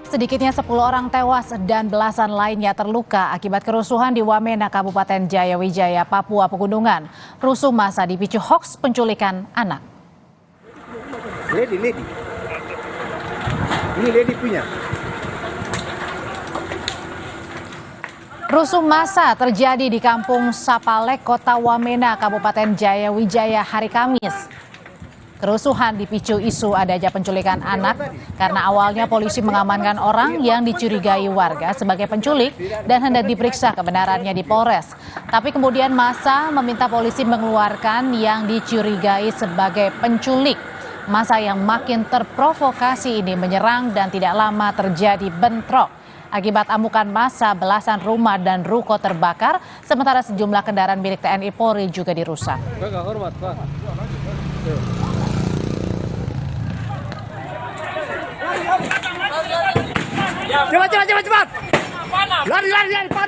Sedikitnya 10 orang tewas dan belasan lainnya terluka akibat kerusuhan di Wamena, Kabupaten Jayawijaya, Papua Pegunungan. Rusuh massa dipicu hoaks penculikan anak. Lady. Ini Lady punya. Rusuh massa terjadi di Kampung Sapalek, Kota Wamena, Kabupaten Jayawijaya hari Kamis. Kerusuhan dipicu isu adanya penculikan anak karena awalnya polisi mengamankan orang yang dicurigai warga sebagai penculik dan hendak diperiksa kebenarannya di Polres. Tapi kemudian massa meminta polisi mengeluarkan yang dicurigai sebagai penculik. Massa yang makin terprovokasi ini menyerang dan tidak lama terjadi bentrok. Akibat amukan massa, belasan rumah dan ruko terbakar, sementara sejumlah kendaraan milik TNI Polri juga dirusak. Cepat. Lari,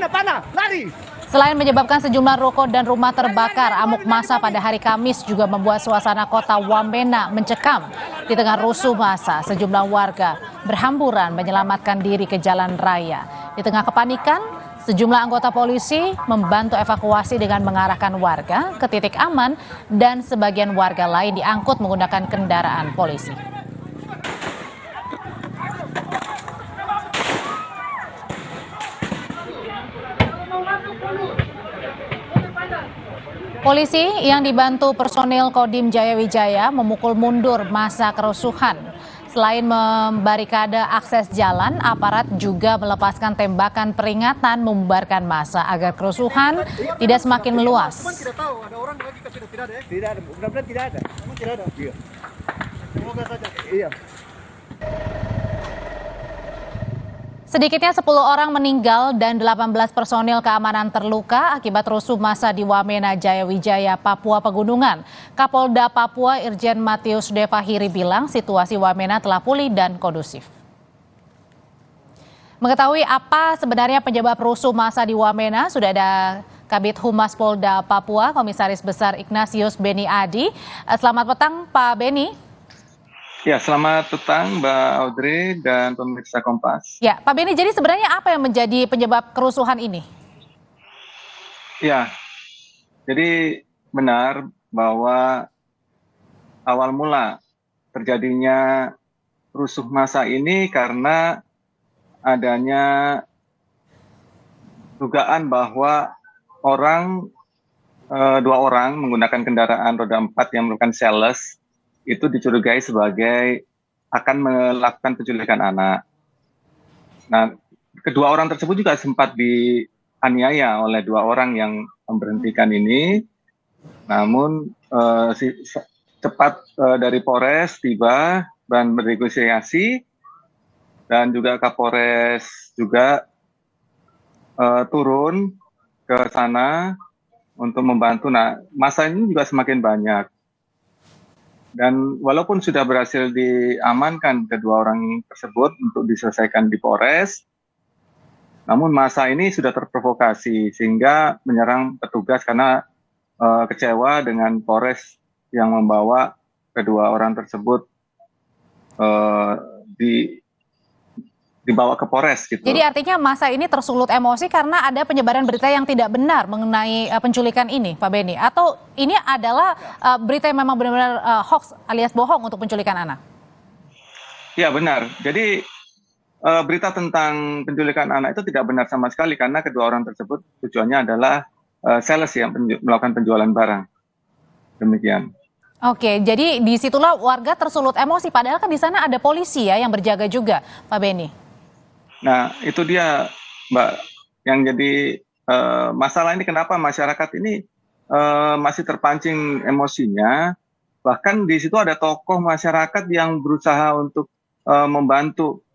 panah, lari. Selain menyebabkan sejumlah ruko dan rumah terbakar, amuk massa pada hari Kamis juga membuat suasana kota Wamena mencekam. Di tengah rusuh massa, sejumlah warga berhamburan menyelamatkan diri ke jalan raya. Di tengah kepanikan, sejumlah anggota polisi membantu evakuasi dengan mengarahkan warga ke titik aman dan sebagian warga lain diangkut menggunakan kendaraan polisi. Polisi yang dibantu personil Kodim Jayawijaya memukul mundur massa kerusuhan. Selain membarikade akses jalan, aparat juga melepaskan tembakan peringatan membubarkan massa agar kerusuhan tidak semakin meluas. Tidak tahu, ada orang lagi tidak ada ya? Tidak ada, mudah-mudahan tidak ada. Memang tidak ada. Iya. Semoga saja. Iya. Sedikitnya 10 orang meninggal dan 18 personil keamanan terluka akibat rusuh massa di Wamena, Jayawijaya, Papua Pegunungan. Kapolda Papua Irjen Matius Devahiri bilang situasi Wamena telah pulih dan kondusif. Mengetahui apa sebenarnya penyebab rusuh massa di Wamena, sudah ada Kabid Humas Polda Papua, Komisaris Besar Ignatius Beni Adi. Selamat petang, Pak Beni. Ya, selamat petang Mbak Audrey dan pemirsa Kompas. Ya, Pak Beni, jadi sebenarnya apa yang menjadi penyebab kerusuhan ini? Ya, jadi benar bahwa awal mula terjadinya rusuh massa ini karena adanya dugaan bahwa dua orang menggunakan kendaraan roda 4 yang merupakan sales itu dicurigai sebagai akan melakukan penculikan anak. Nah, kedua orang tersebut juga sempat dianiaya oleh dua orang yang memberhentikan ini. Namun cepat dari Polres tiba dan bernegosiasi, dan juga Kapolres juga turun ke sana untuk membantu. Nah, massa ini juga semakin banyak. Dan walaupun sudah berhasil diamankan kedua orang tersebut untuk diselesaikan di Polres, namun massa ini sudah terprovokasi sehingga menyerang petugas karena kecewa dengan Polres yang membawa kedua orang tersebut dibawa ke Polres gitu. Jadi artinya massa ini tersulut emosi karena ada penyebaran berita yang tidak benar mengenai penculikan ini, Pak Beni, atau ini adalah berita yang memang benar-benar hoax alias bohong untuk penculikan anak? Ya, benar. Jadi berita tentang penculikan anak itu tidak benar sama sekali karena kedua orang tersebut tujuannya adalah sales yang melakukan penjualan barang. Demikian. Oke, jadi disitulah warga tersulut emosi, padahal kan di sana ada polisi ya yang berjaga juga, Pak Beni. Nah, itu dia, Mbak, yang jadi masalah ini kenapa masyarakat ini masih terpancing emosinya. Bahkan di situ ada tokoh masyarakat yang berusaha untuk membantu,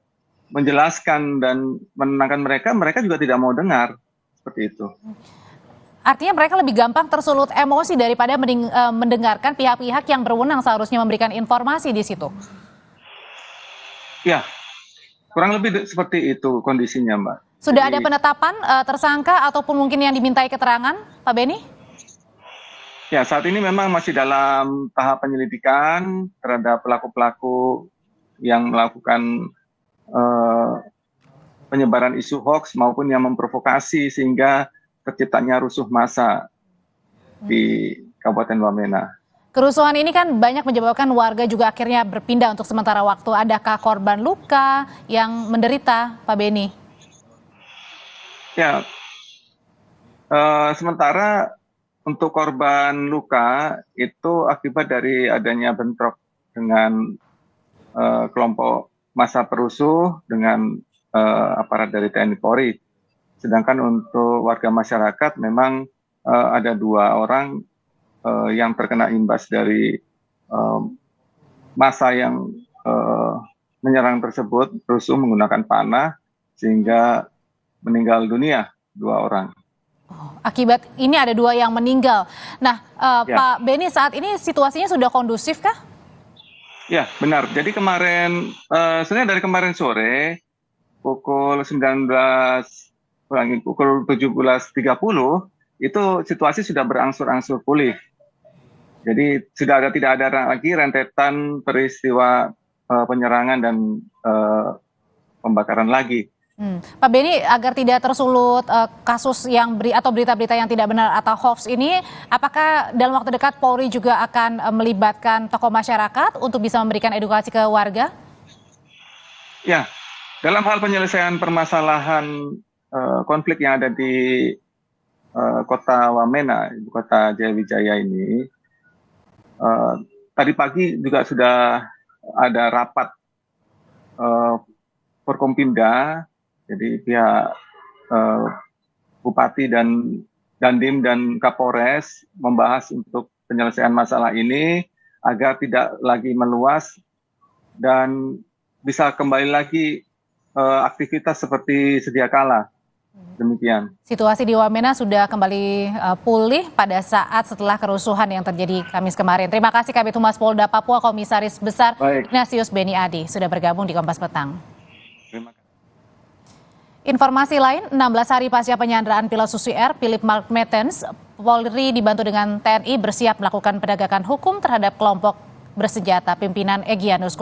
menjelaskan dan menenangkan mereka juga tidak mau dengar, seperti itu. Artinya mereka lebih gampang tersulut emosi daripada mendengarkan pihak-pihak yang berwenang seharusnya memberikan informasi di situ. Ya, kurang lebih seperti itu kondisinya, Mbak. Sudah ada penetapan tersangka ataupun mungkin yang dimintai keterangan, Pak Beni? Ya, saat ini memang masih dalam tahap penyelidikan terhadap pelaku-pelaku yang melakukan penyebaran isu hoax maupun yang memprovokasi sehingga terciptanya rusuh massa di Kabupaten Wamena. Kerusuhan ini kan banyak menyebabkan warga juga akhirnya berpindah untuk sementara waktu. Adakah korban luka yang menderita, Pak Beni? Ya, sementara untuk korban luka itu akibat dari adanya bentrok dengan kelompok massa perusuh dengan aparat dari TNI Polri. Sedangkan untuk warga masyarakat memang ada 2 orang yang terkena imbas dari massa yang menyerang tersebut, perusuh menggunakan panah sehingga meninggal dunia 2 orang. Akibat ini ada 2 yang meninggal. Nah, Ya. Pak Beni, saat ini situasinya sudah kondusif kah? Ya, benar. Jadi kemarin, sebenarnya dari kemarin sore, pukul 17.30, itu situasi sudah berangsur-angsur pulih. Jadi tidak ada lagi rentetan peristiwa penyerangan dan pembakaran lagi. Pak Beni, agar tidak tersulut kasus yang atau berita-berita yang tidak benar atau hoax ini, apakah dalam waktu dekat Polri juga akan melibatkan tokoh masyarakat untuk bisa memberikan edukasi ke warga? Ya, dalam hal penyelesaian permasalahan konflik yang ada di kota Wamena, ibu kota Jayawijaya ini, tadi pagi juga sudah ada rapat Forkompimda. Jadi pihak Bupati dan Dandim dan Kapolres membahas untuk penyelesaian masalah ini agar tidak lagi meluas dan bisa kembali lagi aktivitas seperti sedia kala. Demikian. Situasi di Wamena sudah kembali pulih pada saat setelah kerusuhan yang terjadi Kamis kemarin. Terima kasih Kabid Humas Polda Papua Komisaris Besar Ignatius Beni Adi sudah bergabung di Kompas Petang. Terima kasih. Informasi lain, 16 hari pasca penyanderaan pilot Susi Air, Philip Mark Mertens, Polri dibantu dengan TNI bersiap melakukan penegakan hukum terhadap kelompok bersenjata pimpinan Egyanus